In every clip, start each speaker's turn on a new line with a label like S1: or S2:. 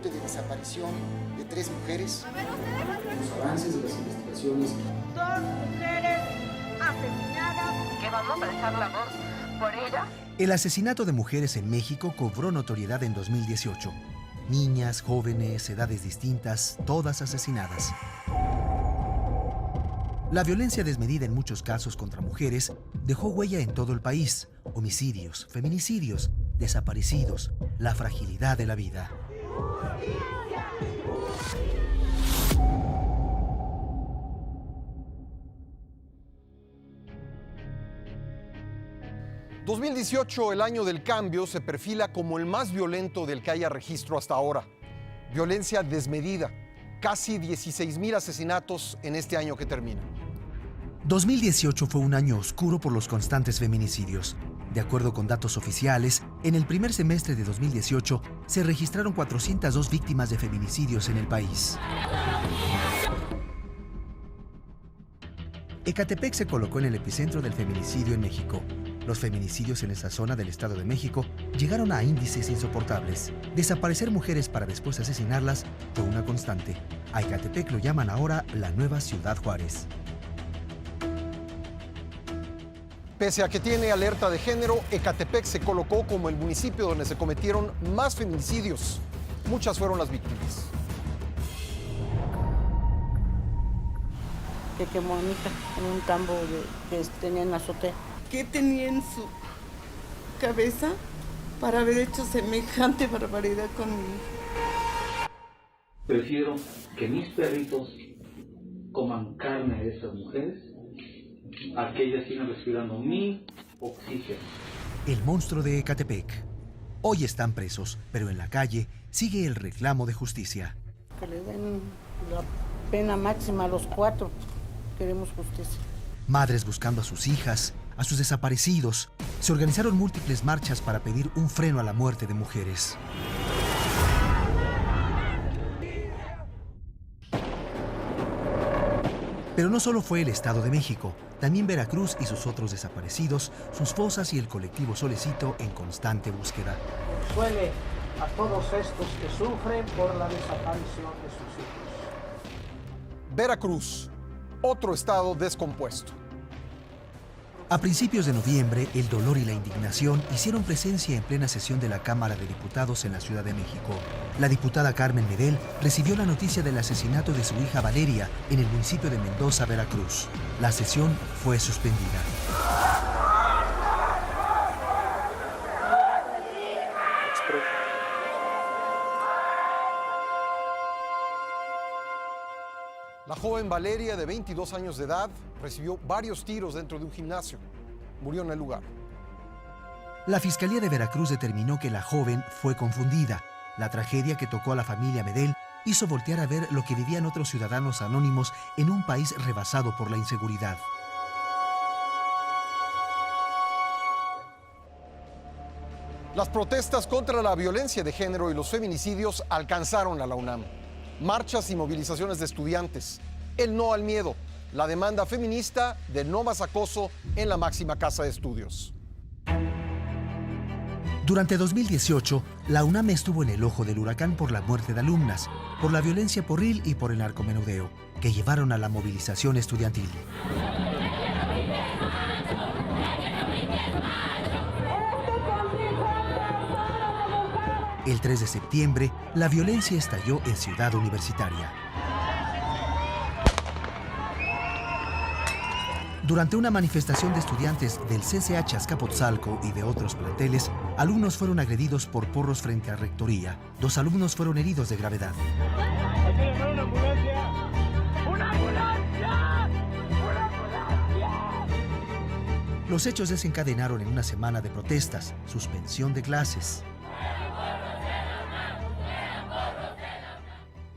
S1: reporte de desaparición de 3 mujeres. Los avances de las investigaciones.
S2: 2 mujeres asesinadas.
S3: Que vamos a prestar la voz por ella.
S4: El asesinato de mujeres en México cobró notoriedad en 2018. Niñas, jóvenes, edades distintas, todas asesinadas. La violencia desmedida en muchos casos contra mujeres dejó huella en todo el país. Homicidios, feminicidios, desaparecidos, la fragilidad de la vida.
S5: ...2018, el año del cambio, se perfila como el más violento del que haya registro hasta ahora. Violencia desmedida. Casi 16,000 asesinatos en este año que termina.
S4: 2018 fue un año oscuro por los constantes feminicidios. De acuerdo con datos oficiales, en el primer semestre de 2018 se registraron 402 víctimas de feminicidios en el país. Ecatepec se colocó en el epicentro del feminicidio en México. Los feminicidios en esa zona del Estado de México llegaron a índices insoportables. Desaparecer mujeres para después asesinarlas fue una constante. A Ecatepec lo llaman ahora la nueva Ciudad Juárez.
S5: Pese a que tiene alerta de género, Ecatepec se colocó como el municipio donde se cometieron más feminicidios. Muchas fueron las víctimas.
S6: Que quemó a mi hija en un tambo que tenía en la azotea.
S7: ¿Qué tenía en su cabeza para haber hecho semejante barbaridad con mi hija?
S8: Prefiero que mis perritos coman carne de esas mujeres a que ellas sigan respirando mi oxígeno.
S4: El monstruo de Ecatepec. Hoy están presos, pero en la calle sigue el reclamo de justicia.
S6: Que le den la pena máxima a los 4. Queremos justicia.
S4: Madres buscando a sus hijas, a sus desaparecidos. Se organizaron múltiples marchas para pedir un freno a la muerte de mujeres. Pero no solo fue el Estado de México, también Veracruz y sus otros desaparecidos, sus fosas y el colectivo Solecito en constante búsqueda.
S9: Duele a todos estos que sufren por la desaparición de sus hijos.
S5: Veracruz, otro estado descompuesto.
S4: A principios de noviembre, el dolor y la indignación hicieron presencia en plena sesión de la Cámara de Diputados en la Ciudad de México. La diputada Carmen Medel recibió la noticia del asesinato de su hija Valeria en el municipio de Mendoza, Veracruz. La sesión fue suspendida.
S5: La joven Valeria, de 22 años de edad, recibió varios tiros dentro de un gimnasio. Murió en el lugar.
S4: La Fiscalía de Veracruz determinó que la joven fue confundida. La tragedia que tocó a la familia Medel hizo voltear a ver lo que vivían otros ciudadanos anónimos en un país rebasado por la inseguridad.
S5: Las protestas contra la violencia de género y los feminicidios alcanzaron a la UNAM. Marchas y movilizaciones de estudiantes, el no al miedo, la demanda feminista de no más acoso en la máxima casa de estudios.
S4: Durante 2018, la UNAM estuvo en el ojo del huracán por la muerte de alumnas, por la violencia porril y por el narcomenudeo, que llevaron a la movilización estudiantil. El 3 de septiembre, la violencia estalló en Ciudad Universitaria. Durante una manifestación de estudiantes del CCH Azcapotzalco y de otros planteles, alumnos fueron agredidos por porros frente a Rectoría. 2 alumnos fueron heridos de gravedad.
S2: ¡Una ambulancia! ¡Una ambulancia! ¡Una ambulancia!
S4: Los hechos desencadenaron en una semana de protestas, suspensión de clases.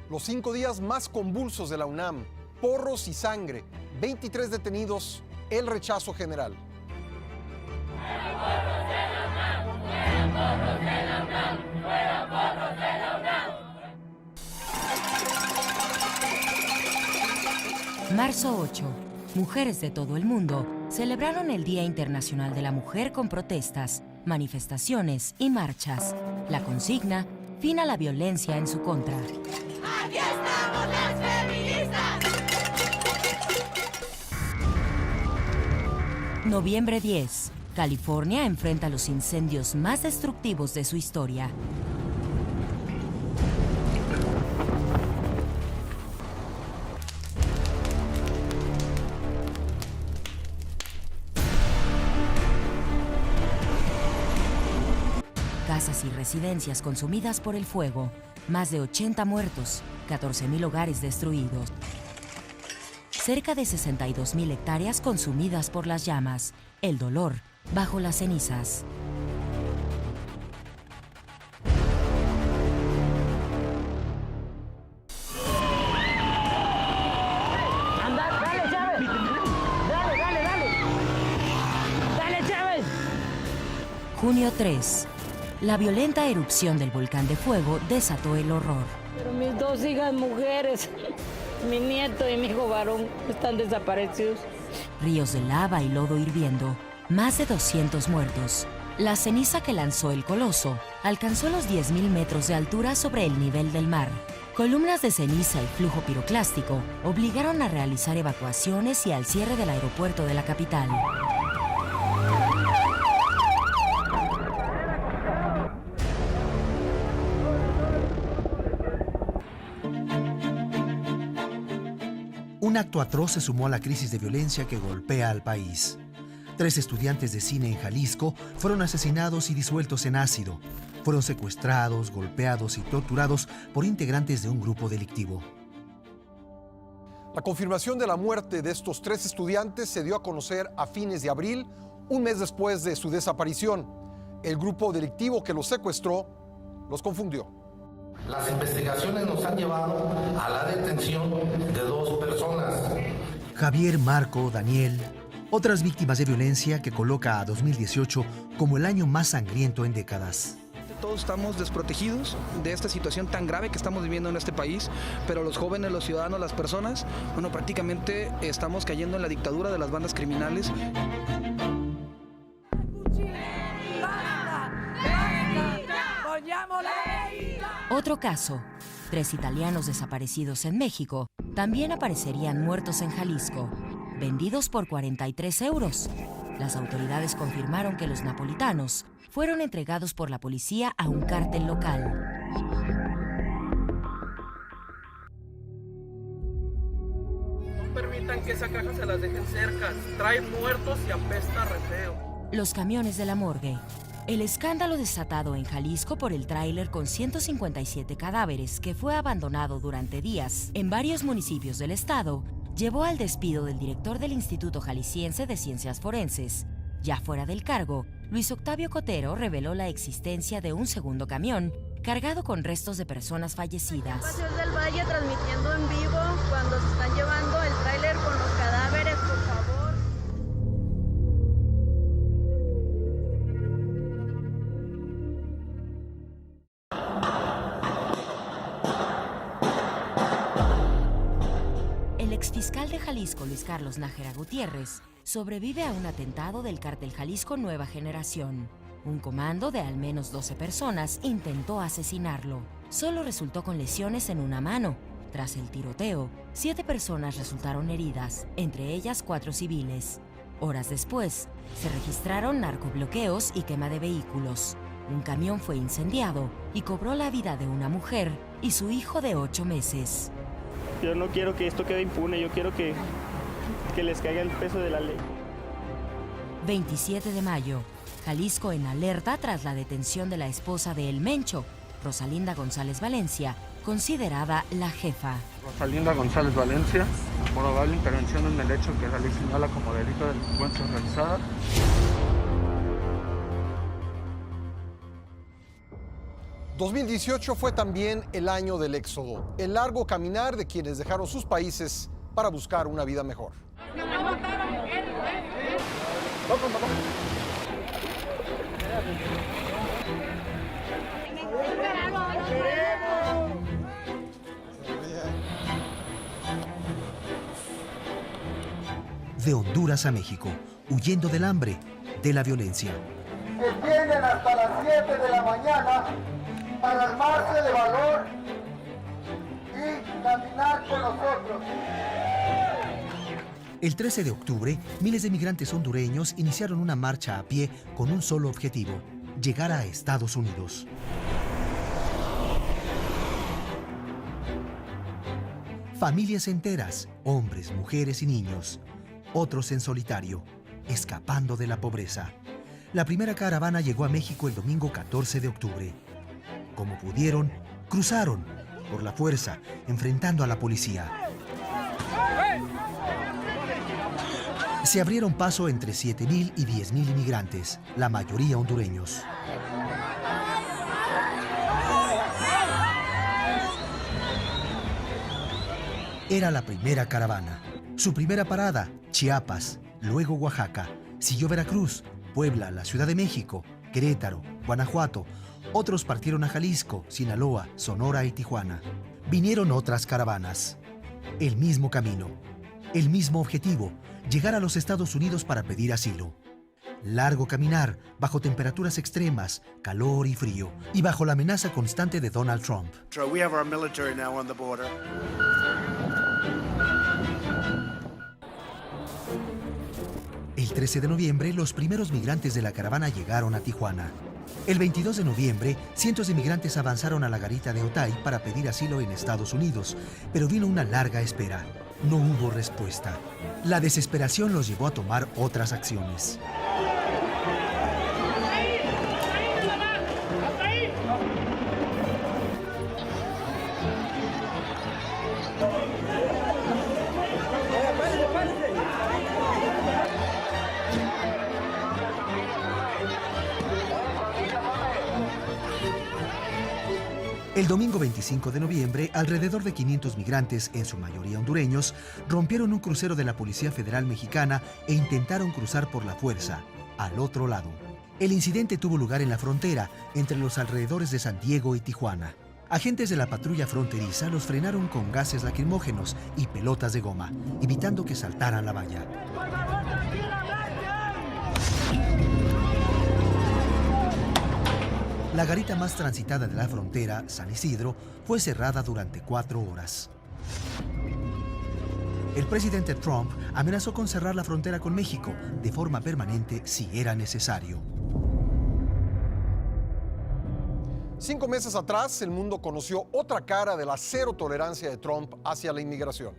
S5: Los 5 días más convulsos de la UNAM, porros y sangre, 23 detenidos, el rechazo general.
S10: Marzo 8. Mujeres de todo el mundo celebraron el Día Internacional de la Mujer con protestas, manifestaciones y marchas. La consigna: fin a la violencia en su contra.
S2: ¡Aquí estamos las feministas!
S10: Noviembre 10. California enfrenta los incendios más destructivos de su historia. Casas y residencias consumidas por el fuego, más de 80 muertos, 14,000 hogares destruidos. Cerca de 62,000 hectáreas consumidas por las llamas, el dolor bajo las cenizas.
S2: ¡Anda, dale, Chávez! ¡Dale, Chávez!
S10: Junio 3. La violenta erupción del volcán de fuego desató el horror.
S11: Pero mis 2 hijas mujeres, mi nieto y mi hijo varón, están desaparecidos.
S10: Ríos de lava y lodo hirviendo, más de 200 muertos. La ceniza que lanzó el coloso alcanzó los 10,000 metros de altura sobre el nivel del mar. Columnas de ceniza y flujo piroclástico obligaron a realizar evacuaciones y al cierre del aeropuerto de la capital.
S4: Un acto atroz se sumó a la crisis de violencia que golpea al país. 3 estudiantes de cine en Jalisco fueron asesinados y disueltos en ácido. Fueron secuestrados, golpeados y torturados por integrantes de un grupo delictivo.
S5: La confirmación de la muerte de estos 3 estudiantes se dio a conocer a fines de abril, un mes después de su desaparición. El grupo delictivo que los secuestró los confundió.
S12: Las investigaciones nos han llevado a la detención de 2 personas.
S4: Javier, Marco, Daniel, otras víctimas de violencia que coloca a 2018 como el año más sangriento en décadas.
S13: Todos estamos desprotegidos de esta situación tan grave que estamos viviendo en este país, pero los jóvenes, los ciudadanos, las personas, bueno, prácticamente estamos cayendo en la dictadura de las bandas criminales.
S10: Otro caso. 3 italianos desaparecidos en México también aparecerían muertos en Jalisco, vendidos por 43 euros. Las autoridades confirmaron que los napolitanos fueron entregados por la policía a un cártel local.
S14: No permitan que esa caja se las dejen cerca. Traen muertos y apesta re feo.
S10: Los camiones de la morgue. El escándalo desatado en Jalisco por el tráiler con 157 cadáveres que fue abandonado durante días en varios municipios del estado llevó al despido del director del Instituto Jalisciense de Ciencias Forenses. Ya fuera del cargo, Luis Octavio Cotero reveló la existencia de un segundo camión cargado con restos de personas fallecidas.
S15: Espacios del Valle transmitiendo en vivo cuando se están llevando el tráiler con los cadáveres, por favor. El exfiscal de Jalisco, Luis Carlos Nájera Gutiérrez, sobrevive a un atentado del cártel Jalisco Nueva Generación. Un comando de al menos 12 personas intentó asesinarlo. Solo resultó con lesiones en una mano. Tras el tiroteo, 7 personas resultaron heridas, entre ellas 4 civiles. Horas después, se registraron narcobloqueos y quema de vehículos. Un camión fue incendiado y cobró la vida de una mujer y su hijo de 8 meses.
S16: Yo no quiero que esto quede impune, yo quiero que les caiga el peso de la ley.
S10: 27 de mayo. Jalisco en alerta tras la detención de la esposa de El Mencho, Rosalinda González Valencia, considerada la jefa.
S17: Rosalinda González Valencia, probable intervención en el hecho que la ley señala como delito de delincuencia organizada.
S5: ...2018 fue también el año del éxodo, el largo caminar de quienes dejaron sus países para buscar una vida mejor.
S4: De Honduras a México, huyendo del hambre, de la violencia.
S18: Que tienen hasta las 7 de la mañana para armarse de valor y caminar con nosotros.
S4: El 13 de octubre, miles de migrantes hondureños iniciaron una marcha a pie con un solo objetivo: llegar a Estados Unidos. Familias enteras, hombres, mujeres y niños, otros en solitario, escapando de la pobreza. La primera caravana llegó a México el domingo 14 de octubre. Como pudieron, cruzaron, por la fuerza, enfrentando a la policía. Se abrieron paso entre 7,000 y 10,000 inmigrantes, la mayoría hondureños. Era la primera caravana. Su primera parada, Chiapas, luego Oaxaca. Siguió Veracruz, Puebla, la Ciudad de México, Querétaro, Guanajuato. Otros partieron a Jalisco, Sinaloa, Sonora y Tijuana. Vinieron otras caravanas. El mismo camino, el mismo objetivo: llegar a los Estados Unidos para pedir asilo. Largo caminar, bajo temperaturas extremas, calor y frío, y bajo la amenaza constante de Donald Trump.
S19: We have our military now on the border.
S4: El 13 de noviembre, los primeros migrantes de la caravana llegaron a Tijuana. El 22 de noviembre, cientos de migrantes avanzaron a la garita de Otay para pedir asilo en Estados Unidos, pero vino una larga espera. No hubo respuesta. La desesperación los llevó a tomar otras acciones. El domingo 25 de noviembre, alrededor de 500 migrantes, en su mayoría hondureños, rompieron un crucero de la Policía Federal Mexicana e intentaron cruzar por la fuerza, al otro lado. El incidente tuvo lugar en la frontera, entre los alrededores de San Diego y Tijuana. Agentes de la patrulla fronteriza los frenaron con gases lacrimógenos y pelotas de goma, evitando que saltaran la valla. La garita más transitada de la frontera, San Isidro, fue cerrada durante 4 horas. El presidente Trump amenazó con cerrar la frontera con México de forma permanente si era necesario.
S5: 5 meses atrás, el mundo conoció otra cara de la cero tolerancia de Trump hacia la inmigración.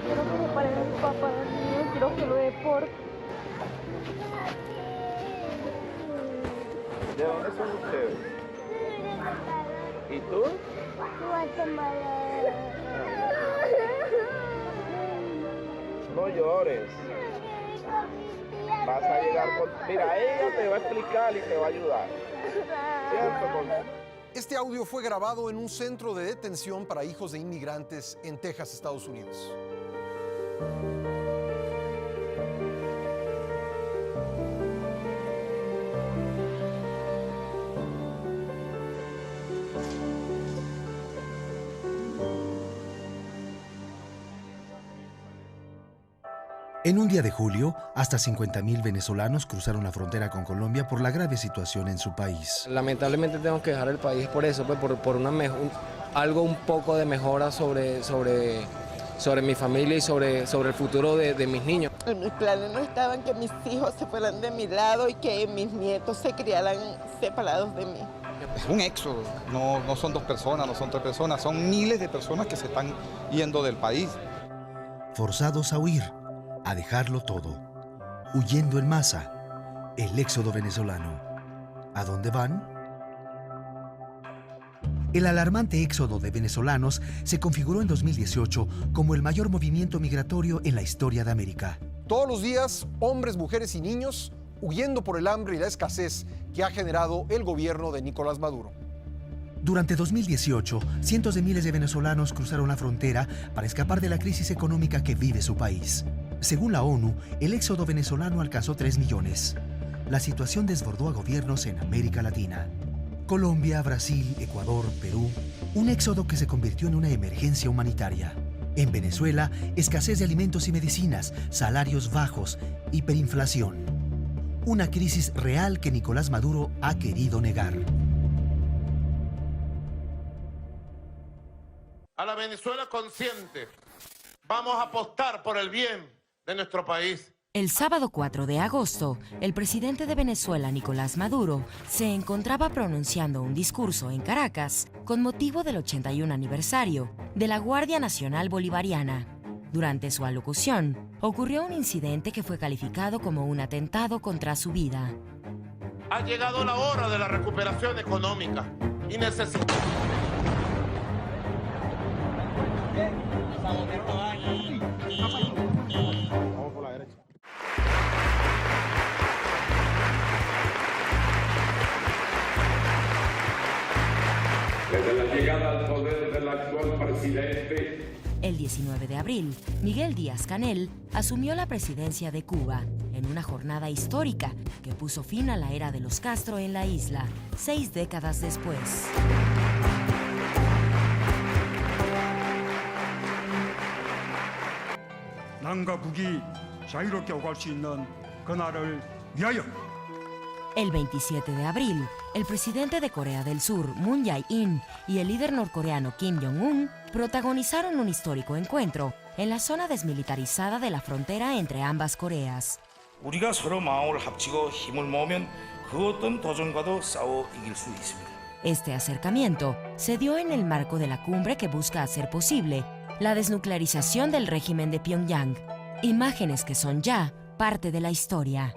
S20: Quiero que me paren a mi papá, no quiero que lo deporten.
S21: ¿De dónde son ustedes? ¿Y tú?
S20: Guatemala.
S21: No llores. Vas a llegar con... Mira, ella te va a explicar y te va a ayudar. ¿Cierto?
S5: Este audio fue grabado en un centro de detención para hijos de inmigrantes en Texas, Estados Unidos.
S4: En un día de julio, hasta 50,000 venezolanos cruzaron la frontera con Colombia por la grave situación en su país.
S22: Lamentablemente tengo que dejar el país por eso, pues por algo un poco de mejora sobre mi familia y sobre el futuro de mis niños.
S7: En mis planes no estaban que mis hijos se fueran de mi lado y que mis nietos se criaran separados de mí.
S23: Es un éxodo, no son 2 personas, no son 3 personas, son miles de personas que se están yendo del país.
S4: Forzados a huir, a dejarlo todo, huyendo en masa, el éxodo venezolano. ¿A dónde van? El alarmante éxodo de venezolanos se configuró en 2018 como el mayor movimiento migratorio en la historia de América.
S5: Todos los días, hombres, mujeres y niños huyendo por el hambre y la escasez que ha generado el gobierno de Nicolás Maduro.
S4: Durante 2018, cientos de miles de venezolanos cruzaron la frontera para escapar de la crisis económica que vive su país. Según la ONU, el éxodo venezolano alcanzó 3 millones. La situación desbordó a gobiernos en América Latina. Colombia, Brasil, Ecuador, Perú. Un éxodo que se convirtió en una emergencia humanitaria. En Venezuela, escasez de alimentos y medicinas, salarios bajos, hiperinflación. Una crisis real que Nicolás Maduro ha querido negar.
S1: A la Venezuela consciente, vamos a apostar por el bien de nuestro país.
S10: El sábado 4 de agosto, el presidente de Venezuela, Nicolás Maduro, se encontraba pronunciando un discurso en Caracas con motivo del 81 aniversario de la Guardia Nacional Bolivariana. Durante su alocución, ocurrió un incidente que fue calificado como un atentado contra su vida.
S1: Ha llegado la hora de la recuperación económica y necesitamos...
S21: Vamos por la derecha.
S3: Desde la llegada al poder del actual presidente,
S10: el 19 de abril, Miguel Díaz-Canel asumió la presidencia de Cuba en una jornada histórica que puso fin a la era de los Castro en la isla, 6 décadas después. El 27 de abril, el presidente de Corea del Sur, Moon Jae-in, y el líder norcoreano Kim Jong-un protagonizaron un histórico encuentro en la zona desmilitarizada de la frontera entre ambas Coreas.
S8: 우리가 서로 마음을 합치고 힘을 모으면 그 어떤 도전과도 싸워 이길 수 있습니다.
S10: Este acercamiento se dio en el marco de la cumbre que busca hacer posible la desnuclearización del régimen de Pyongyang, imágenes que son ya parte de la historia.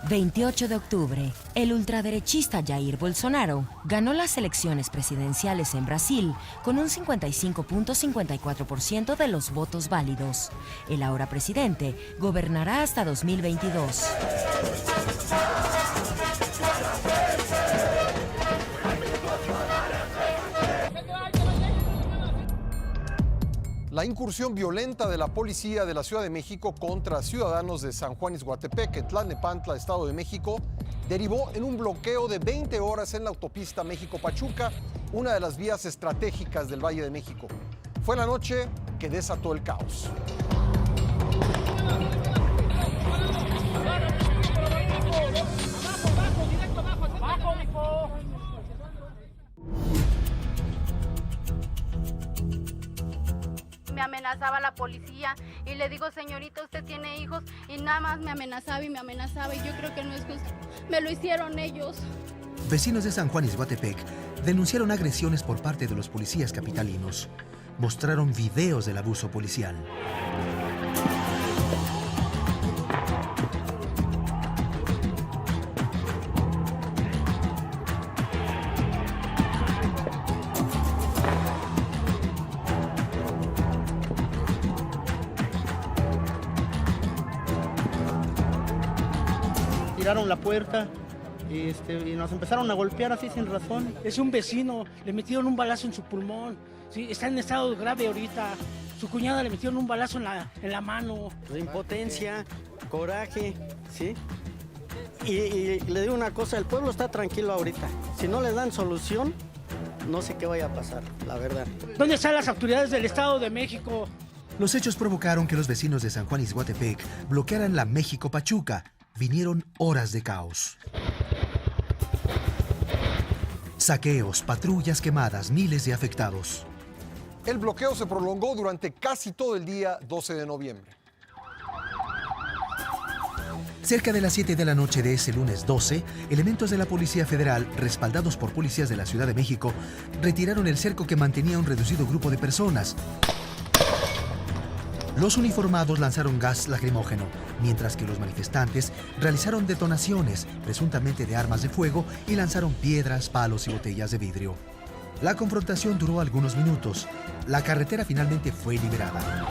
S10: ...28 de octubre, el ultraderechista Jair Bolsonaro ganó las elecciones presidenciales en Brasil con un 55.54% de los votos válidos. El ahora presidente gobernará hasta 2022.
S5: La incursión violenta de la policía de la Ciudad de México contra ciudadanos de San Juan Ixhuatepec, Tlalnepantla, Estado de México, derivó en un bloqueo de 20 horas en la autopista México-Pachuca, una de las vías estratégicas del Valle de México. Fue la noche que desató el caos.
S24: Me amenazaba la policía y le digo, señorita, usted tiene hijos, y nada más me amenazaba y yo creo que no es justo. Me lo hicieron ellos.
S4: Vecinos de San Juan Ixhuatepec denunciaron agresiones por parte de los policías capitalinos. Mostraron videos del abuso policial.
S25: Tiraron la puerta y nos empezaron a golpear así sin razón.
S26: Es un vecino, le metieron un balazo en su pulmón, ¿sí? Está en estado grave ahorita. Su cuñada le metieron un balazo en la mano.
S25: Impotencia, coraje, ¿sí? Y le digo una cosa, el pueblo está tranquilo ahorita. Si no le dan solución, no sé qué vaya a pasar, la verdad.
S26: ¿Dónde están las autoridades del Estado de México?
S4: Los hechos provocaron que los vecinos de San Juan Ixhuatepec bloquearan la México-Pachuca. Vinieron horas de caos. Saqueos, patrullas quemadas, miles de afectados.
S5: El bloqueo se prolongó durante casi todo el día 12 de noviembre.
S4: Cerca de las 7 de la noche de ese lunes 12, elementos de la Policía Federal, respaldados por policías de la Ciudad de México, retiraron el cerco que mantenía un reducido grupo de personas. Los uniformados lanzaron gas lacrimógeno, mientras que los manifestantes realizaron detonaciones, presuntamente de armas de fuego, y lanzaron piedras, palos y botellas de vidrio. La confrontación duró algunos minutos. La carretera finalmente fue liberada.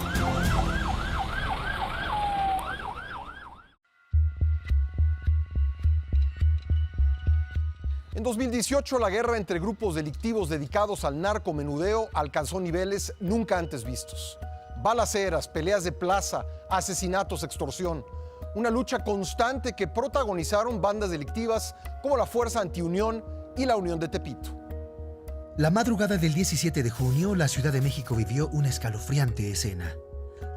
S5: En 2018, la guerra entre grupos delictivos dedicados al narcomenudeo alcanzó niveles nunca antes vistos. Balaceras, peleas de plaza, asesinatos, extorsión. una lucha constante que protagonizaron bandas delictivas como la Fuerza Antiunión y la Unión de Tepito.
S4: La madrugada del 17 de junio, la Ciudad de México vivió una escalofriante escena.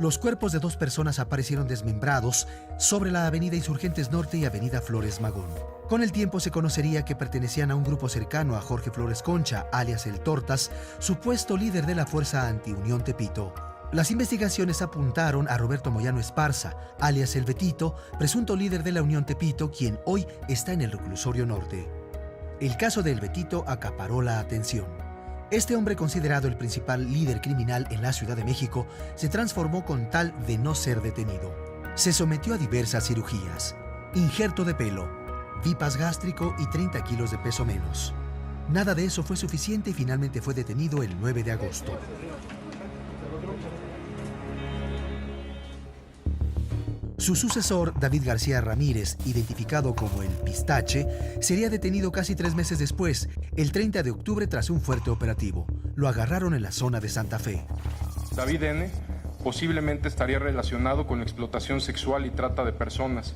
S4: Los cuerpos de 2 personas aparecieron desmembrados sobre la Avenida Insurgentes Norte y Avenida Flores Magón. Con el tiempo se conocería que pertenecían a un grupo cercano a Jorge Flores Concha, alias El Tortas, supuesto líder de la Fuerza Antiunión Tepito. Las investigaciones apuntaron a Roberto Moyano Esparza, alias El Betito, presunto líder de la Unión Tepito, quien hoy está en el reclusorio norte. El caso de El Betito acaparó la atención. Este hombre, considerado el principal líder criminal en la Ciudad de México, se transformó con tal de no ser detenido. Se sometió a diversas cirugías: injerto de pelo, bypass gástrico y 30 kilos de peso menos. Nada de eso fue suficiente y finalmente fue detenido el 9 de agosto. Su sucesor, David García Ramírez, identificado como el Pistache, sería detenido casi 3 meses después, el 30 de octubre, tras un fuerte operativo. Lo agarraron en la zona de Santa Fe.
S2: David N. posiblemente estaría relacionado con explotación sexual y trata de personas.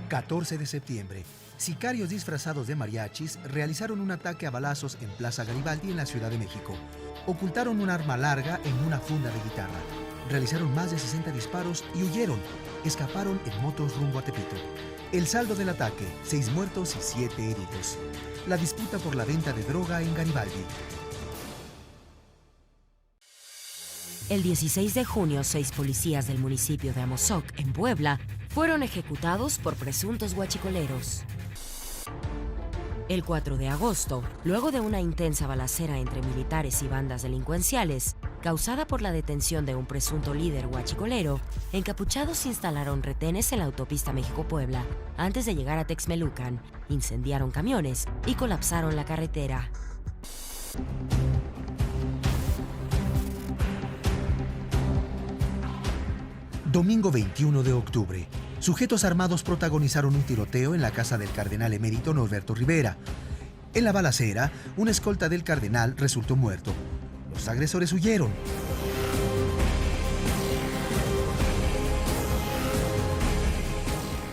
S4: 14 de septiembre. Sicarios disfrazados de mariachis realizaron un ataque a balazos en Plaza Garibaldi, en la Ciudad de México. Ocultaron un arma larga en una funda de guitarra. Realizaron más de 60 disparos y huyeron. Escaparon en motos rumbo a Tepito. El saldo del ataque: 6 muertos y 7 heridos. La disputa por la venta de droga en Garibaldi.
S10: El 16 de junio, 6 policías del municipio de Amozoc, en Puebla, fueron ejecutados por presuntos huachicoleros. El 4 de agosto, luego de una intensa balacera entre militares y bandas delincuenciales, causada por la detención de un presunto líder huachicolero, encapuchados instalaron retenes en la autopista México-Puebla antes de llegar a Texmelucan, incendiaron camiones y colapsaron la carretera.
S4: Domingo 21 de octubre. Sujetos armados protagonizaron un tiroteo en la casa del cardenal emérito Norberto Rivera. En la balacera, una escolta del cardenal resultó muerto. Los agresores huyeron.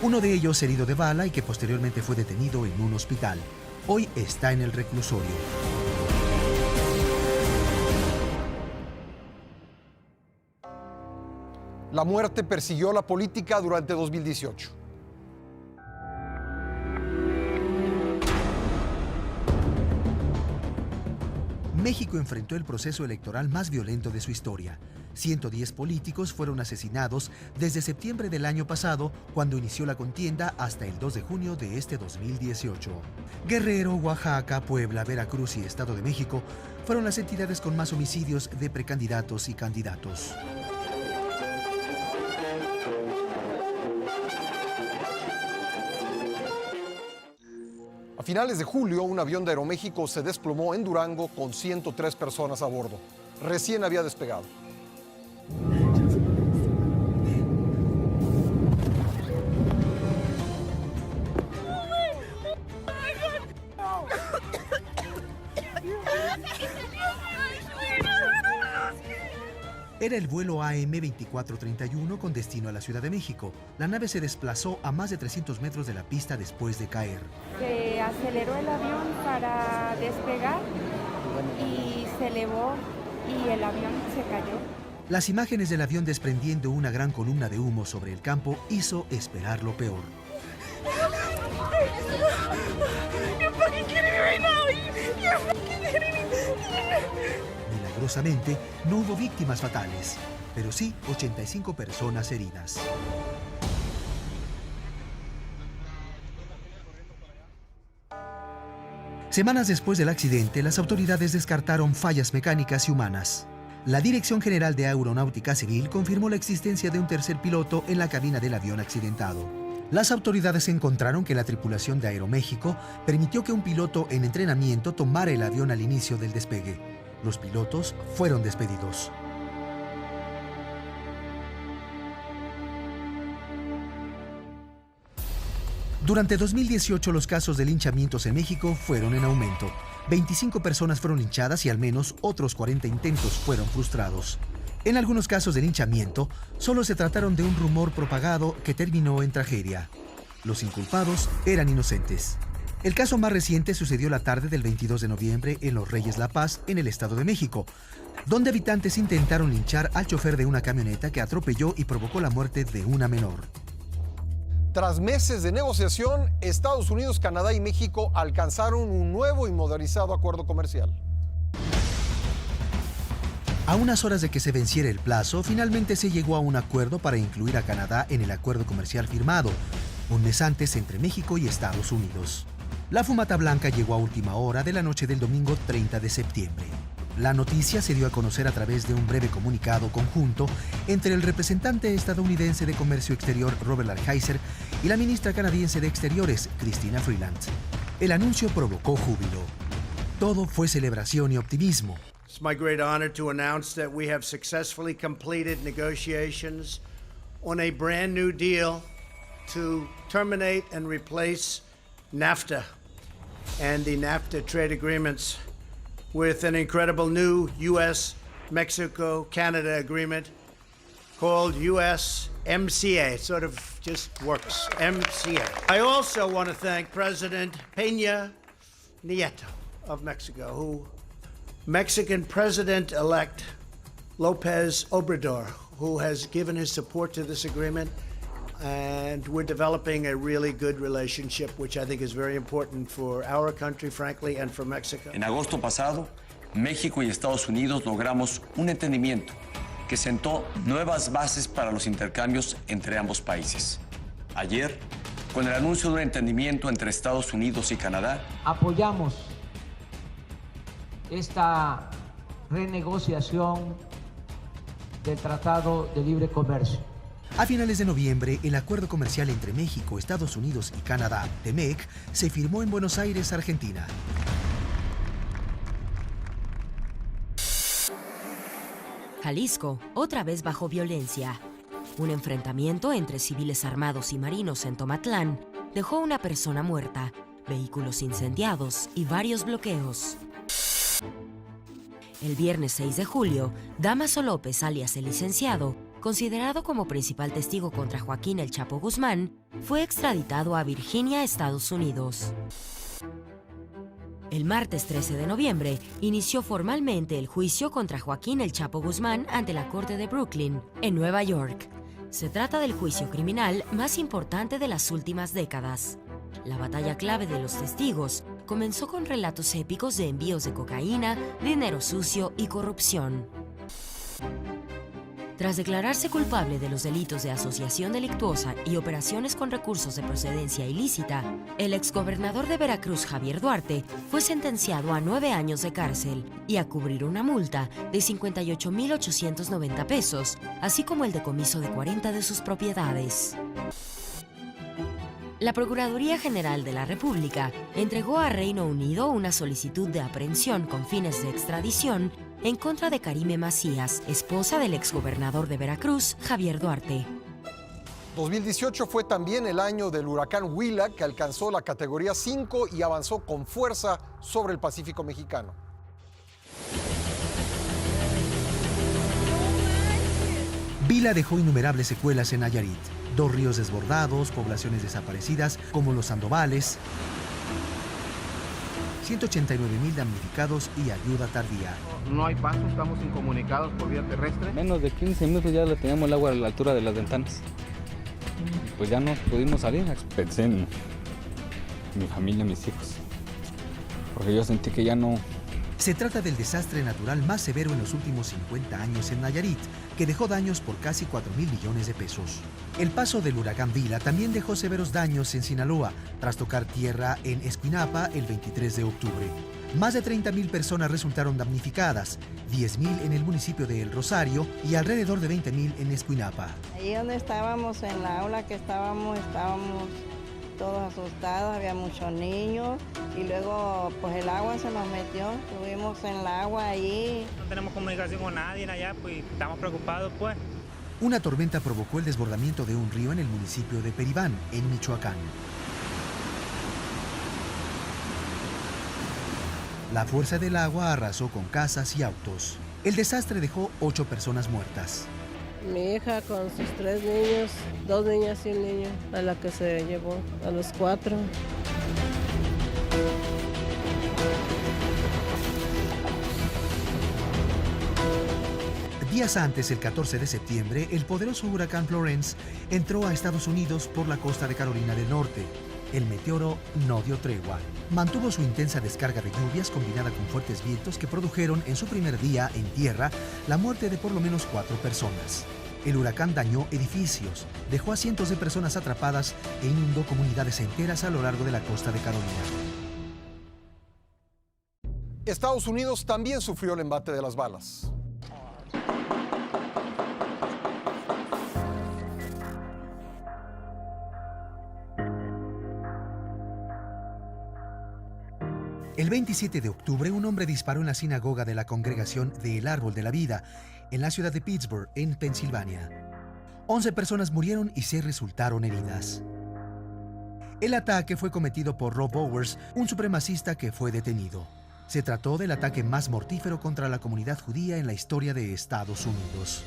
S4: Uno de ellos herido de bala y que posteriormente fue detenido en un hospital. Hoy está en el reclusorio.
S5: La muerte persiguió la política durante 2018.
S4: México enfrentó el proceso electoral más violento de su historia. 110 políticos fueron asesinados desde septiembre del año pasado, cuando inició la contienda, hasta el 2 de junio de este 2018. Guerrero, Oaxaca, Puebla, Veracruz y Estado de México fueron las entidades con más homicidios de precandidatos y candidatos.
S5: A finales de julio, un avión de Aeroméxico se desplomó en Durango con 103 personas a bordo. Recién había despegado.
S4: Era el vuelo AM-2431 con destino a la Ciudad de México. La nave se desplazó a más de 300 metros de la pista después de caer.
S20: Se aceleró el avión para despegar y se elevó y el avión se cayó.
S4: Las imágenes del avión desprendiendo una gran columna de humo sobre el campo hizo esperar lo peor. Milagrosamente, no hubo víctimas fatales, pero sí 85 personas heridas. Semanas después del accidente, las autoridades descartaron fallas mecánicas y humanas. La Dirección General de Aeronáutica Civil confirmó la existencia de un tercer piloto en la cabina del avión accidentado. Las autoridades encontraron que la tripulación de Aeroméxico permitió que un piloto en entrenamiento tomara el avión al inicio del despegue. Los pilotos fueron despedidos. Durante 2018, los casos de linchamientos en México fueron en aumento. 25 personas fueron linchadas y al menos otros 40 intentos fueron frustrados. En algunos casos de linchamiento, solo se trataron de un rumor propagado que terminó en tragedia. Los inculpados eran inocentes. El caso más reciente sucedió la tarde del 22 de noviembre en Los Reyes La Paz, en el Estado de México, donde habitantes intentaron linchar al chofer de una camioneta que atropelló y provocó la muerte de una menor.
S5: Tras meses de negociación, Estados Unidos, Canadá y México alcanzaron un nuevo y modernizado acuerdo comercial.
S4: A unas horas de que se venciera el plazo, finalmente se llegó a un acuerdo para incluir a Canadá en el acuerdo comercial firmado, un mes antes entre México y Estados Unidos. La fumata blanca llegó a última hora de la noche del domingo 30 de septiembre. La noticia se dio a conocer a través de un breve comunicado conjunto entre el representante estadounidense de Comercio Exterior Robert Lighthizer y la ministra canadiense de Exteriores Chrystia Freeland. El anuncio provocó júbilo. Todo fue celebración y optimismo.
S19: It's my great honor to announce that we have successfully completed negotiations on a brand new deal to terminate and replace NAFTA and the NAFTA trade agreements with an incredible new U.S.-Mexico-Canada agreement called USMCA. It sort of just works, MCA. I also want to thank President Peña Nieto of Mexico, Mexican President-elect López Obrador, who has given his support to this agreement, and we're developing a really good relationship, which I think is very important for our country, frankly, and for Mexico.
S6: En agosto pasado, México y Estados Unidos logramos un entendimiento que sentó nuevas bases para los intercambios entre ambos países. Ayer, con el anuncio de un entendimiento entre Estados Unidos y Canadá,
S9: apoyamos esta renegociación del Tratado de Libre Comercio.
S4: A finales de noviembre, el acuerdo comercial entre México, Estados Unidos y Canadá, TEMEC, se firmó en Buenos Aires, Argentina.
S10: Jalisco, otra vez bajo violencia. Un enfrentamiento entre civiles armados y marinos en Tomatlán dejó una persona muerta, vehículos incendiados y varios bloqueos. El viernes 6 de julio, Dámaso López, alias el licenciado, considerado como principal testigo contra Joaquín El Chapo Guzmán, fue extraditado a Virginia, Estados Unidos. El martes 13 de noviembre, inició formalmente el juicio contra Joaquín El Chapo Guzmán ante la Corte de Brooklyn, en Nueva York. Se trata del juicio criminal más importante de las últimas décadas. La batalla clave de los testigos comenzó con relatos épicos de envíos de cocaína, dinero sucio y corrupción. Tras declararse culpable de los delitos de asociación delictuosa y operaciones con recursos de procedencia ilícita, el exgobernador de Veracruz, Javier Duarte, fue sentenciado a 9 años de cárcel y a cubrir una multa de 58,890 pesos, así como el decomiso de 40 de sus propiedades. La Procuraduría General de la República entregó a Reino Unido una solicitud de aprehensión con fines de extradición en contra de Karime Macías, esposa del exgobernador de Veracruz, Javier Duarte.
S5: 2018 fue también el año del huracán Huila, que alcanzó la categoría 5 y avanzó con fuerza sobre el Pacífico mexicano.
S4: Vila dejó innumerables secuelas en Nayarit. 2 ríos desbordados, poblaciones desaparecidas como los Sandovales, 189,000 damnificados y ayuda tardía.
S17: No hay paso, estamos incomunicados por vía terrestre. Menos de 15 minutos ya le teníamos el agua a la altura de las ventanas. Pues ya no pudimos salir. Pensé en mi familia, mis hijos, porque yo sentí que ya no.
S4: Se trata del desastre natural más severo en los últimos 50 años en Nayarit, que dejó daños por casi 4,000 millones de pesos. El paso del huracán Vila también dejó severos daños en Sinaloa, tras tocar tierra en Escuinapa el 23 de octubre. Más de 30,000 personas resultaron damnificadas, 10,000 en el municipio de El Rosario y alrededor de 20,000 en Escuinapa.
S11: Ahí donde estábamos, en la aula que estábamos todos asustados, había muchos niños y luego pues el agua se nos metió, estuvimos en el agua allí.
S16: No tenemos comunicación con nadie allá, pues estamos preocupados pues.
S4: Una tormenta provocó el desbordamiento de un río en el municipio de Peribán, en Michoacán. La fuerza del agua arrasó con casas y autos. El desastre dejó 8 personas muertas.
S12: Mi hija con sus 3 niños, 2 niñas y un niño, a la que se llevó, a los 4.
S4: Días antes, el 14 de septiembre, el poderoso huracán Florence entró a Estados Unidos por la costa de Carolina del Norte. El meteoro no dio tregua. Mantuvo su intensa descarga de lluvias combinada con fuertes vientos que produjeron en su primer día en tierra la muerte de por lo menos 4 personas. El huracán dañó edificios, dejó a cientos de personas atrapadas e inundó comunidades enteras a lo largo de la costa de Carolina.
S5: Estados Unidos también sufrió el embate de las balas.
S4: El 27 de octubre, un hombre disparó en la sinagoga de la congregación del Árbol de la Vida, en la ciudad de Pittsburgh, en Pensilvania. 11 personas murieron y 6 resultaron heridas. El ataque fue cometido por Rob Bowers, un supremacista que fue detenido. Se trató del ataque más mortífero contra la comunidad judía en la historia de Estados Unidos.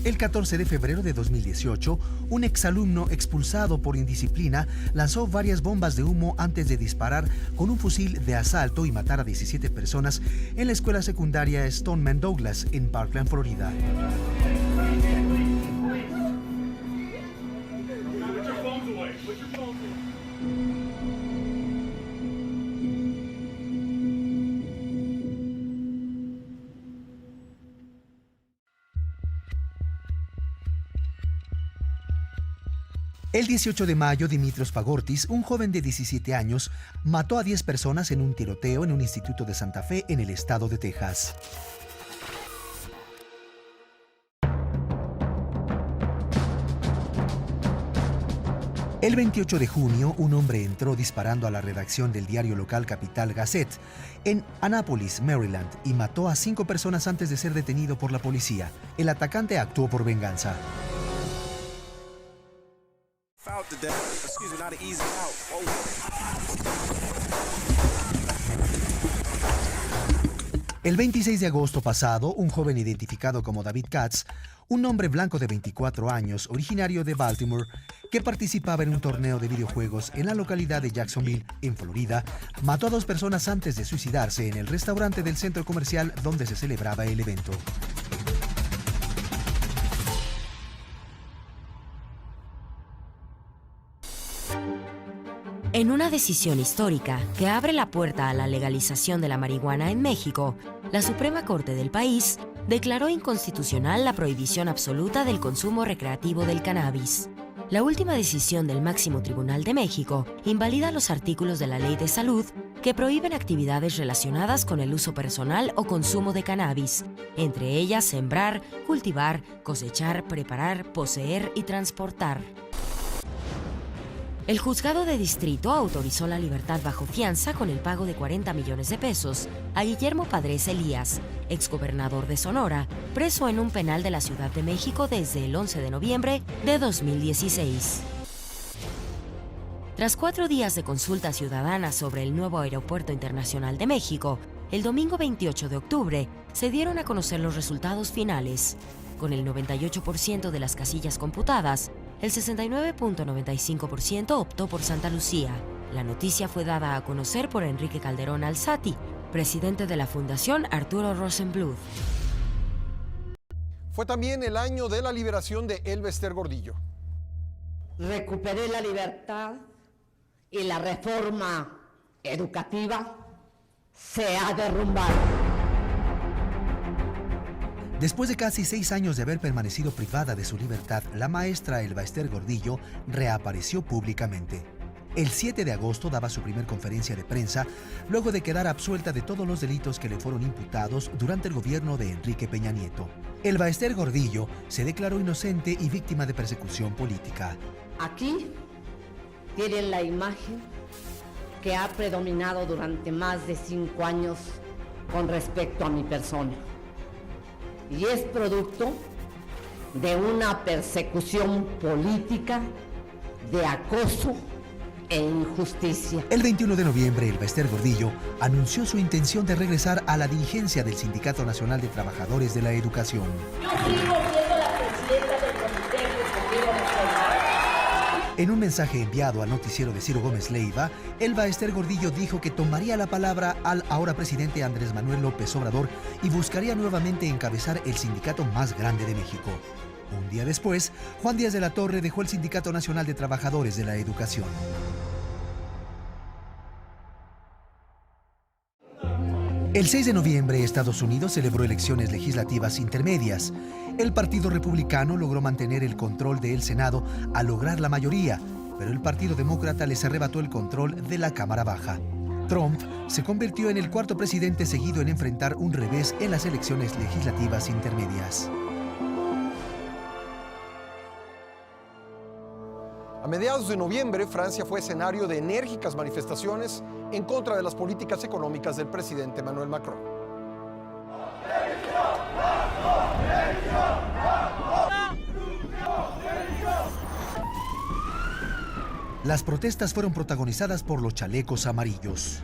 S4: El 14 de febrero de 2018, un exalumno expulsado por indisciplina lanzó varias bombas de humo antes de disparar con un fusil de asalto y matar a 17 personas en la escuela secundaria Stoneman Douglas en Parkland, Florida. El 18 de mayo, Dimitrios Pagortis, un joven de 17 años, mató a 10 personas en un tiroteo en un instituto de Santa Fe en el estado de Texas. El 28 de junio, un hombre entró disparando a la redacción del diario local Capital Gazette en Annapolis, Maryland, y mató a 5 personas antes de ser detenido por la policía. El atacante actuó por venganza. El 26 de agosto pasado, un joven identificado como David Katz, un hombre blanco de 24 años, originario de Baltimore, que participaba en un torneo de videojuegos en la localidad de Jacksonville, en Florida, mató a 2 personas antes de suicidarse en el restaurante del centro comercial donde se celebraba el evento.
S10: En una decisión histórica que abre la puerta a la legalización de la marihuana en México, la Suprema Corte del país declaró inconstitucional la prohibición absoluta del consumo recreativo del cannabis. La última decisión del Máximo Tribunal de México invalida los artículos de la Ley de Salud que prohíben actividades relacionadas con el uso personal o consumo de cannabis, entre ellas sembrar, cultivar, cosechar, preparar, poseer y transportar. El juzgado de distrito autorizó la libertad bajo fianza con el pago de 40 millones de pesos a Guillermo Padres Elías, exgobernador de Sonora, preso en un penal de la Ciudad de México desde el 11 de noviembre de 2016. Tras 4 días de consulta ciudadana sobre el nuevo Aeropuerto Internacional de México, el domingo 28 de octubre se dieron a conocer los resultados finales. Con el 98% de las casillas computadas, el 69.95% optó por Santa Lucía. La noticia fue dada a conocer por Enrique Calderón Alzati, presidente de la Fundación Arturo Rosenbluth.
S5: Fue también el año de la liberación de Elba Ester Gordillo.
S13: Recuperé la libertad y la reforma educativa se ha derrumbado.
S4: Después de casi 6 años de haber permanecido privada de su libertad, la maestra Elba Ester Gordillo reapareció públicamente. El 7 de agosto daba su primer conferencia de prensa, luego de quedar absuelta de todos los delitos que le fueron imputados durante el gobierno de Enrique Peña Nieto. Elba Ester Gordillo se declaró inocente y víctima de persecución política.
S13: Aquí tienen la imagen que ha predominado durante más de 5 años con respecto a mi persona. Y es producto de una persecución política, de acoso e injusticia.
S4: El 21 de noviembre, Elba Ester Gordillo anunció su intención de regresar a la dirigencia del Sindicato Nacional de Trabajadores de la Educación.
S13: Yo sigo siendo la presidenta del Comité Ejecutivo Nacional.
S4: En un mensaje enviado al noticiero de Ciro Gómez Leiva, Elba Ester Gordillo dijo que tomaría la palabra al ahora presidente Andrés Manuel López Obrador y buscaría nuevamente encabezar el sindicato más grande de México. Un día después, Juan Díaz de la Torre dejó el Sindicato Nacional de Trabajadores de la Educación. El 6 de noviembre, Estados Unidos celebró elecciones legislativas intermedias. El Partido Republicano logró mantener el control del Senado al lograr la mayoría, pero el Partido Demócrata les arrebató el control de la Cámara Baja. Trump se convirtió en el cuarto presidente seguido en enfrentar un revés en las elecciones legislativas intermedias.
S5: A mediados de noviembre, Francia fue escenario de enérgicas manifestaciones en contra de las políticas económicas del presidente Emmanuel Macron.
S4: Las protestas fueron protagonizadas por los chalecos amarillos.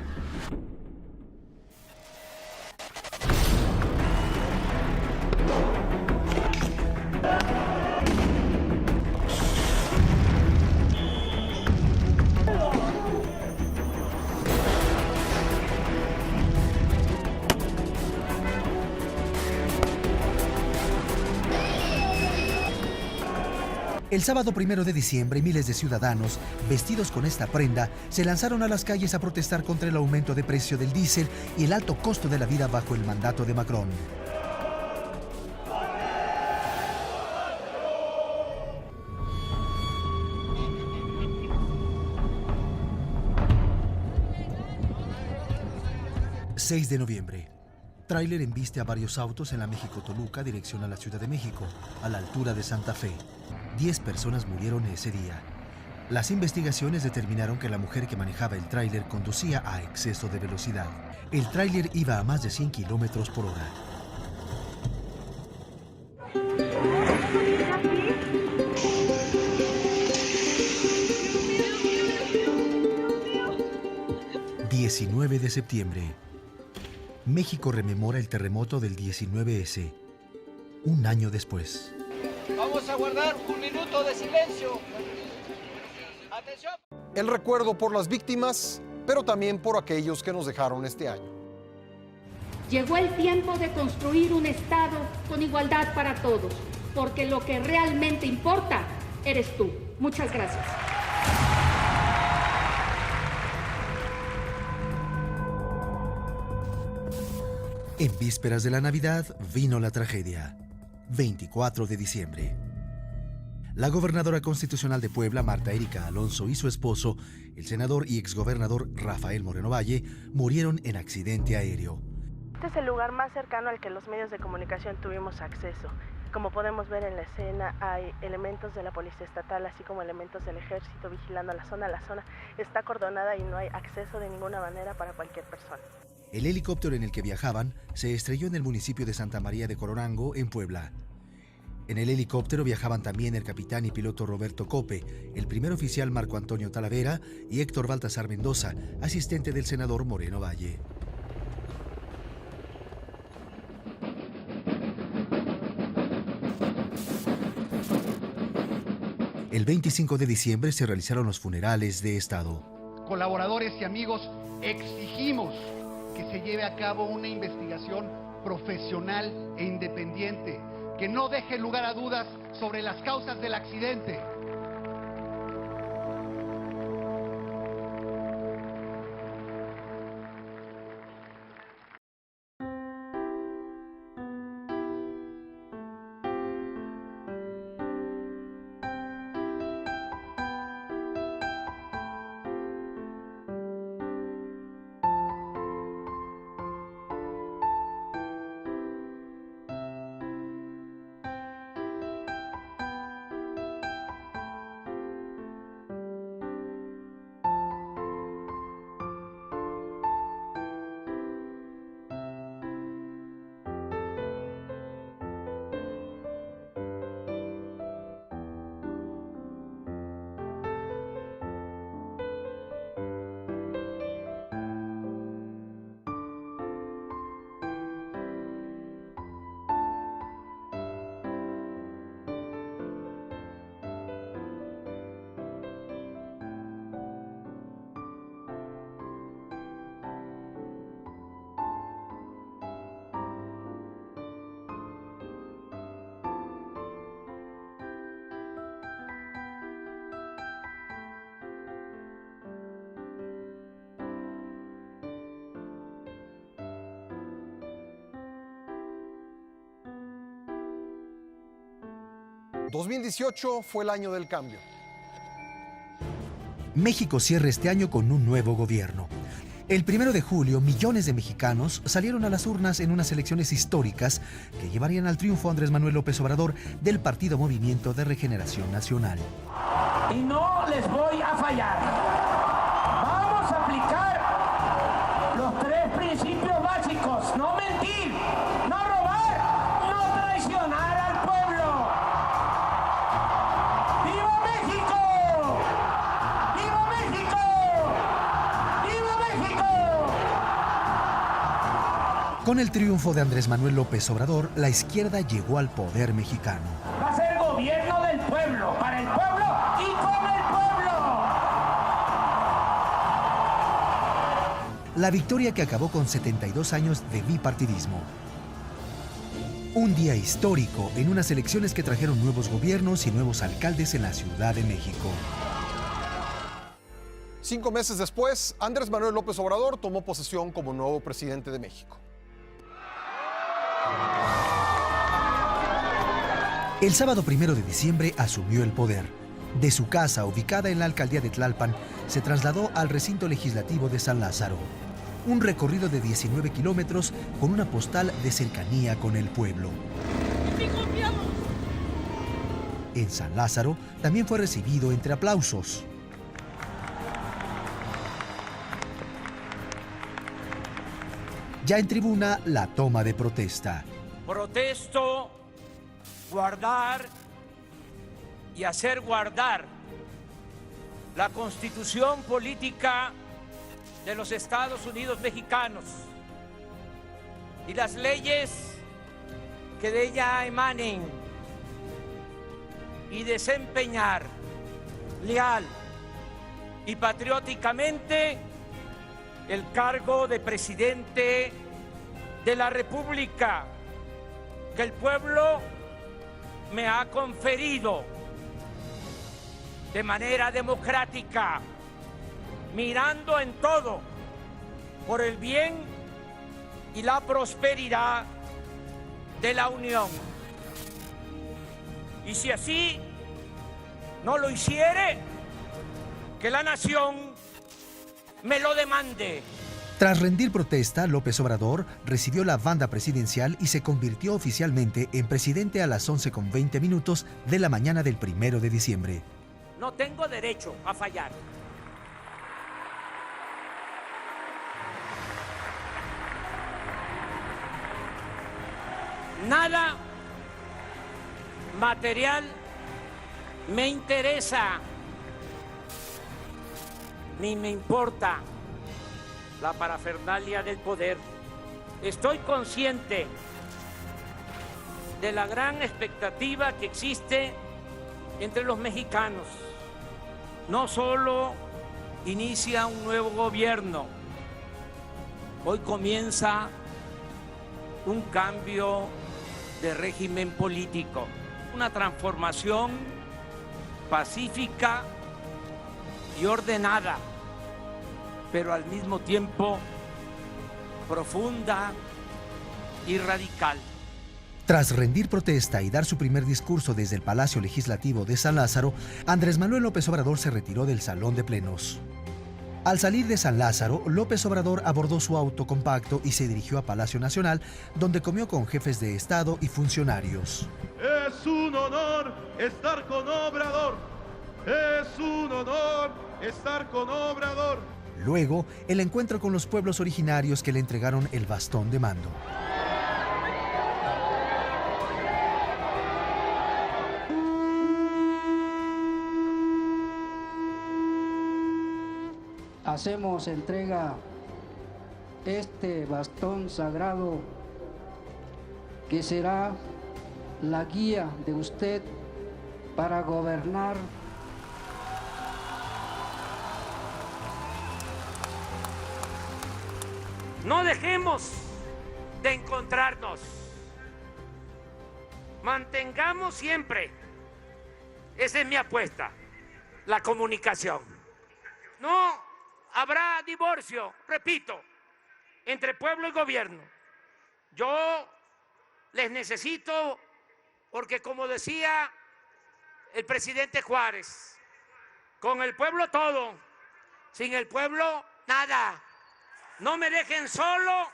S4: El sábado 1 de diciembre, miles de ciudadanos, vestidos con esta prenda, se lanzaron a las calles a protestar contra el aumento de precio del diésel y el alto costo de la vida bajo el mandato de Macron. ...6 de noviembre... Tráiler embiste a varios autos en la México-Toluca, dirección a la Ciudad de México, a la altura de Santa Fe. 10 personas murieron ese día. Las investigaciones determinaron que la mujer que manejaba el tráiler conducía a exceso de velocidad. El tráiler iba a más de 100 kilómetros por hora. ...19 de septiembre... México rememora el terremoto del 19S, un año después.
S7: Vamos a guardar un minuto de silencio. Atención.
S5: El recuerdo por las víctimas, pero también por aquellos que nos dejaron este año.
S14: Llegó el tiempo de construir un Estado con igualdad para todos, porque lo que realmente importa eres tú. Muchas gracias.
S4: En vísperas de la Navidad vino la tragedia. 24 de diciembre. La gobernadora constitucional de Puebla, Marta Erika Alonso, y su esposo, el senador y exgobernador Rafael Moreno Valle, murieron en accidente aéreo.
S15: Este es el lugar más cercano al que los medios de comunicación tuvimos acceso. Como podemos ver en la escena, hay elementos de la Policía Estatal, así como elementos del Ejército vigilando la zona. La zona está acordonada y no hay acceso de ninguna manera para cualquier persona.
S4: El helicóptero en el que viajaban se estrelló en el municipio de Santa María de Cororango, en Puebla. En el helicóptero viajaban también el capitán y piloto Roberto Cope, el primer oficial Marco Antonio Talavera y Héctor Baltasar Mendoza, asistente del senador Moreno Valle. El 25 de diciembre se realizaron los funerales de Estado.
S18: Colaboradores y amigos, exigimos que se lleve a cabo una investigación profesional e independiente, que no deje lugar a dudas sobre las causas del accidente.
S5: 2018 fue el año del cambio.
S4: México cierra este año con un nuevo gobierno. El 1 de julio, millones de mexicanos salieron a las urnas en unas elecciones históricas que llevarían al triunfo a Andrés Manuel López Obrador del Partido Movimiento de Regeneración Nacional.
S9: Y no les voy a fallar. Vamos a aplicar los 3 principios básicos. No mentir, no robar, no traicionar al pueblo. ¡Viva México! ¡Viva México! ¡Viva México!
S4: Con el triunfo de Andrés Manuel López Obrador, la izquierda llegó al poder mexicano.
S9: Va a ser gobierno del pueblo, para el pueblo y con el pueblo.
S4: La victoria que acabó con 72 años de bipartidismo. Un día histórico en unas elecciones que trajeron nuevos gobiernos y nuevos alcaldes en la Ciudad de México.
S5: 5 meses después, Andrés Manuel López Obrador tomó posesión como nuevo presidente de México.
S4: El sábado 1 de diciembre asumió el poder. De su casa, ubicada en la alcaldía de Tlalpan, se trasladó al recinto legislativo de San Lázaro. Un recorrido de 19 kilómetros con una postal de cercanía con el pueblo. En San Lázaro también fue recibido entre aplausos. Ya en tribuna, la toma de protesta.
S9: Protesto guardar y hacer guardar la Constitución política de los Estados Unidos mexicanos y las leyes que de ella emanen y desempeñar leal y patrióticamente el cargo de presidente de la República que el pueblo me ha conferido de manera democrática, mirando en todo por el bien y la prosperidad de la Unión. Y si así no lo hiciere, que la nación me lo demande.
S4: Tras rendir protesta, López Obrador recibió la banda presidencial y se convirtió oficialmente en presidente a las 11:20 de la mañana del 1 de diciembre.
S9: No tengo derecho a fallar. Nada material me interesa, ni me importa la parafernalia del poder. Estoy consciente de la gran expectativa que existe entre los mexicanos. No solo inicia un nuevo gobierno, hoy comienza un cambio de régimen político, una transformación pacífica y ordenada, pero al mismo tiempo profunda y radical.
S4: Tras rendir protesta y dar su primer discurso desde el Palacio Legislativo de San Lázaro, Andrés Manuel López Obrador se retiró del Salón de Plenos. Al salir de San Lázaro, López Obrador abordó su auto compacto y se dirigió a Palacio Nacional, donde comió con jefes de Estado y funcionarios.
S1: Es un honor estar con Obrador. Es un honor estar con Obrador.
S4: Luego, el encuentro con los pueblos originarios que le entregaron el bastón de mando.
S3: Hacemos entrega este bastón sagrado que será la guía de usted para gobernar.
S9: No dejemos de encontrarnos. Mantengamos siempre, esa es mi apuesta, la comunicación. No habrá divorcio, repito, entre pueblo y gobierno. Yo les necesito porque, como decía el presidente Juárez. Con el pueblo todo, sin el pueblo nada. No me dejen solo,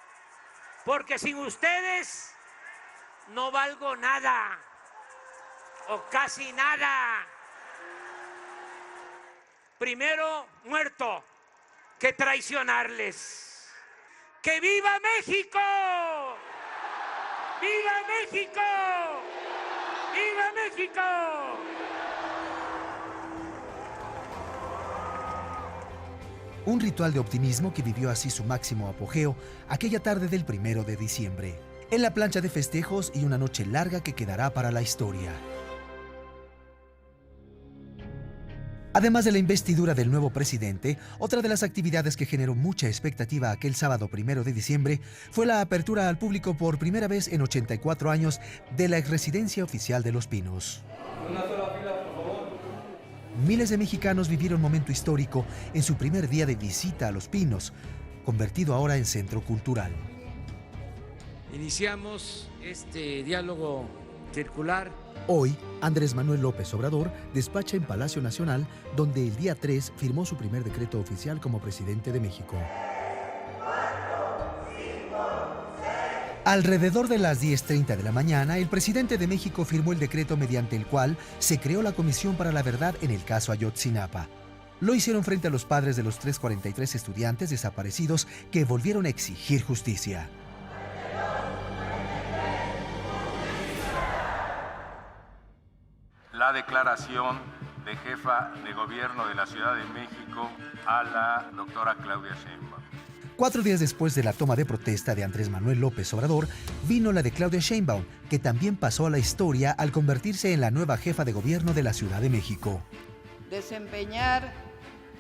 S9: porque sin ustedes no valgo nada, o casi nada. Primero muerto que traicionarles. ¡Que viva México! ¡Viva México! ¡Viva México!
S4: Un ritual de optimismo que vivió así su máximo apogeo aquella tarde del 1 de diciembre, en la plancha de festejos y una noche larga que quedará para la historia. Además de la investidura del nuevo presidente, otra de las actividades que generó mucha expectativa aquel sábado 1 de diciembre fue la apertura al público por primera vez en 84 años de la exresidencia oficial de Los Pinos.
S8: Una sola fila, por favor.
S4: Miles de mexicanos vivieron un momento histórico en su primer día de visita a Los Pinos, convertido ahora en centro cultural.
S9: Iniciamos este diálogo circular.
S4: Hoy, Andrés Manuel López Obrador despacha en Palacio Nacional, donde el día 3 firmó su primer decreto oficial como presidente de México. Alrededor de las 10:30 de la mañana, el presidente de México firmó el decreto mediante el cual se creó la Comisión para la Verdad en el caso Ayotzinapa. Lo hicieron frente a los padres de los 343 estudiantes desaparecidos que volvieron a exigir justicia.
S21: La declaración de jefa de gobierno de la Ciudad de México a la doctora Claudia Sheinbaum.
S4: 4 días después de la toma de protesta de Andrés Manuel López Obrador, vino la de Claudia Sheinbaum, que también pasó a la historia al convertirse en la nueva jefa de gobierno de la Ciudad de México.
S22: Desempeñar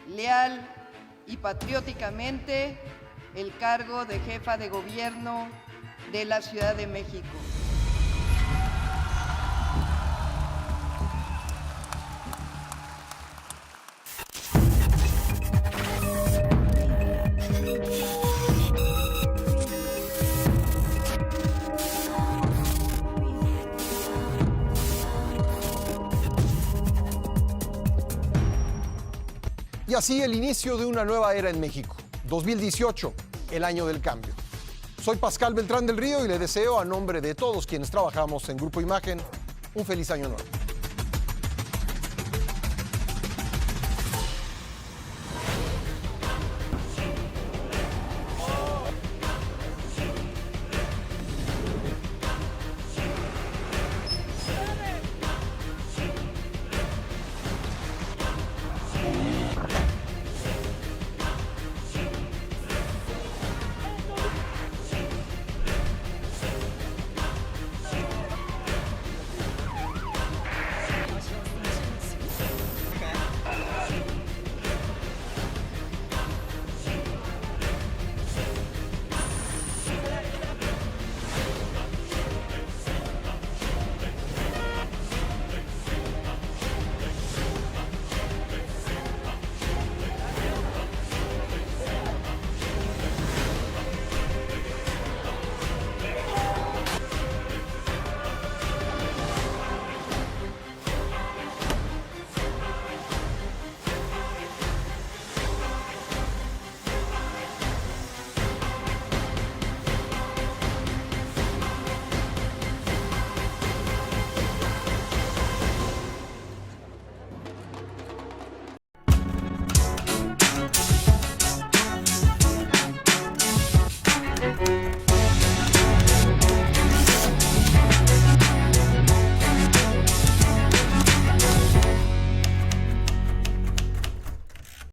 S22: leal y patrióticamente el cargo de jefa de gobierno de la Ciudad de México.
S5: Y así el inicio de una nueva era en México. 2018, el año del cambio. Soy Pascal Beltrán del Río y le deseo, a nombre de todos quienes trabajamos en Grupo Imagen, un feliz año nuevo.